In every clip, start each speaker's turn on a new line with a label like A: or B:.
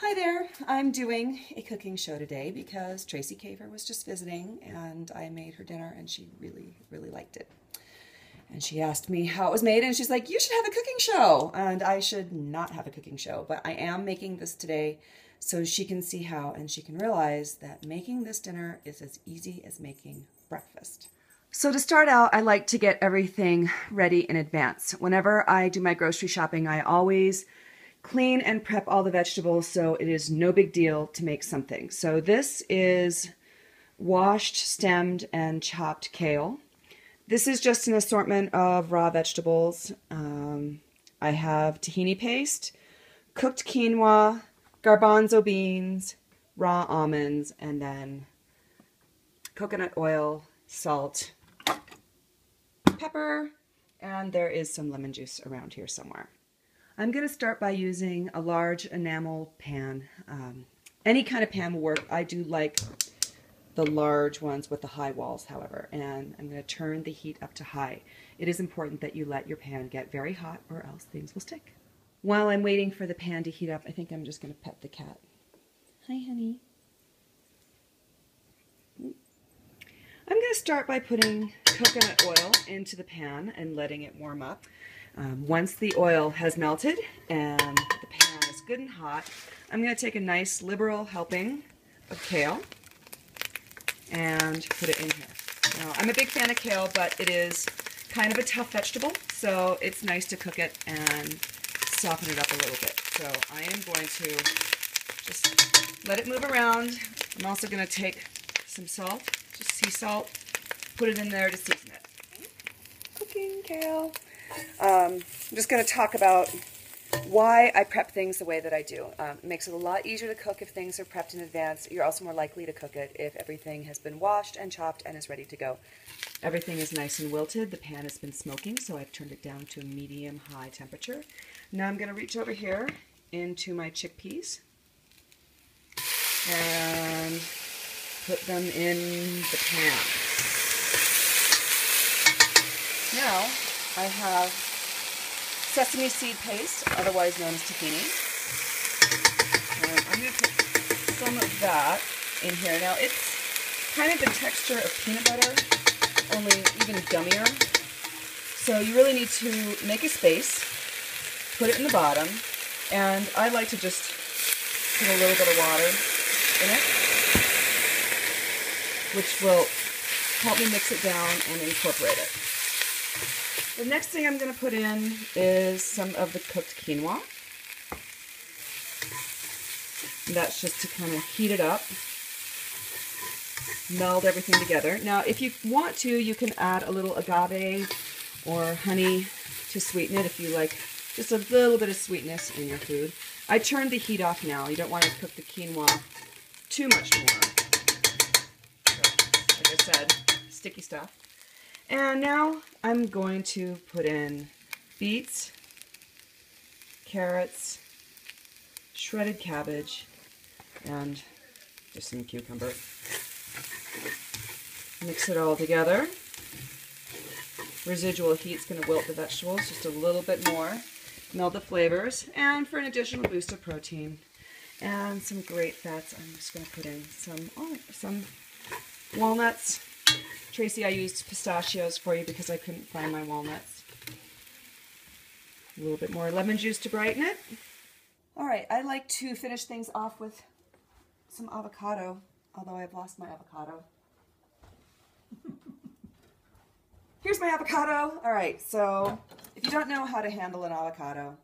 A: Hi there, I'm doing a cooking show today because Tracy Kafer was just visiting and I made her dinner and she really liked it. And she asked me how it was made and she's like, you should have a cooking show. And I should not have a cooking show, but I am making this today so she can see how and she can realize that making this dinner is as easy as making breakfast. So to start out, I like to get everything ready in advance. Whenever I do my grocery shopping, I always clean and prep all the vegetables so it is no big deal to make something. So this is washed, stemmed, and chopped kale. This is just an assortment of raw vegetables. I have tahini paste, cooked quinoa, garbanzo beans, raw almonds, and then coconut oil, salt, pepper, and there is some lemon juice around here somewhere. I'm going to start by using a large enamel pan. Any kind of pan will work. I do like the large ones with the high walls, however, and I'm going to turn the heat up to high. It is important that you let your pan get very hot or else things will stick. While I'm waiting for the pan to heat up, I think I'm just going to pet the cat. Hi, honey. I'm going to start by putting coconut oil into the pan and letting it warm up. Once the oil has melted and the pan is good and hot, I'm going to take a nice liberal helping of kale and put it in here. Now, I'm a big fan of kale, but it is kind of a tough vegetable, so it's nice to cook it and soften it up a little bit. So I am going to just let it move around. I'm also going to take some salt, just sea salt, put it in there to season it. Cooking kale. I'm just going to talk about why I prep things the way that I do. It makes it a lot easier to cook if things are prepped in advance. You're also more likely to cook it if everything has been washed and chopped and is ready to go. Everything is nice and wilted. The pan has been smoking, so I've turned it down to a medium-high temperature. Now I'm going to reach over here into my chickpeas and put them in the pan. Now I have sesame seed paste, otherwise known as tahini. And I'm going to put some of that in here. Now it's kind of the texture of peanut butter, only even gummier. So you really need to make a space, put it in the bottom, and I like to just put a little bit of water in it, which will help me mix it down and incorporate it. The next thing I'm going to put in is some of the cooked quinoa. And that's just to kind of heat it up, meld everything together. Now, if you want to, you can add a little agave or honey to sweeten it if you like just a little bit of sweetness in your food. I turned the heat off now. You don't want to cook the quinoa too much more. So, like I said, sticky stuff. And now I'm going to put in beets, carrots, shredded cabbage, and just some cucumber. Mix it all together. Residual heat's going to wilt the vegetables just a little bit more, meld the flavors, and for an additional boost of protein and some great fats, I'm just going to put in some walnuts. Tracy, I used pistachios for you because I couldn't find my walnuts. A little bit more lemon juice to brighten it. All right, I like to finish things off with some avocado, although I've lost my avocado. Here's my avocado. All right, so if you don't know how to handle an avocado,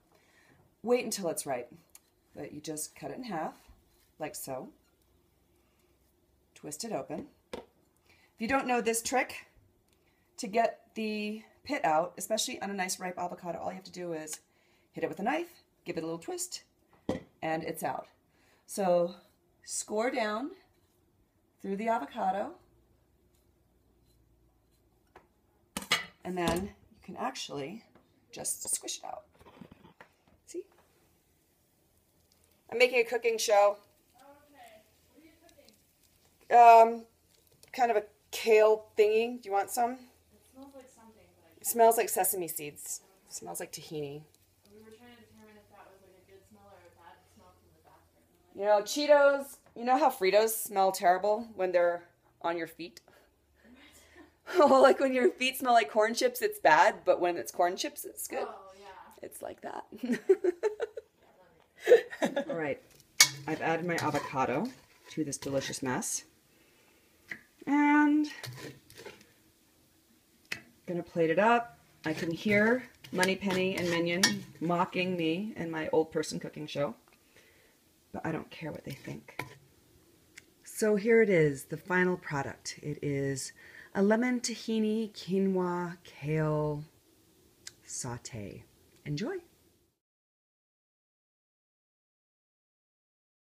A: wait until it's right. But you just cut it in half, like so. Twist it open. If you don't know this trick, to get the pit out, especially on a nice ripe avocado, all you have to do is hit it with a knife, give it a little twist, and it's out. So score down through the avocado, and then you can actually just squish it out. See? I'm making a cooking show.
B: Oh, okay. What are you cooking?
A: Kind of a kale thingy. Do you want some?
B: It smells like something, but
A: It smells like sesame seeds. It smells like tahini.
B: we were trying to determine if that was like a good smell or a bad smell from the bathroom.
A: You know, Cheetos, you know how Fritos smell terrible when they're on your feet? Oh, like when your feet smell like corn chips, it's bad, but when it's corn chips, it's good.
B: Oh, yeah.
A: It's like that. All right, I've added my avocado to this delicious mess. And gonna plate it up. I can hear Moneypenny and Minion mocking me in my old person cooking show, but I don't care what they think. So here it is, the final product. It is a lemon tahini quinoa kale sauté. Enjoy.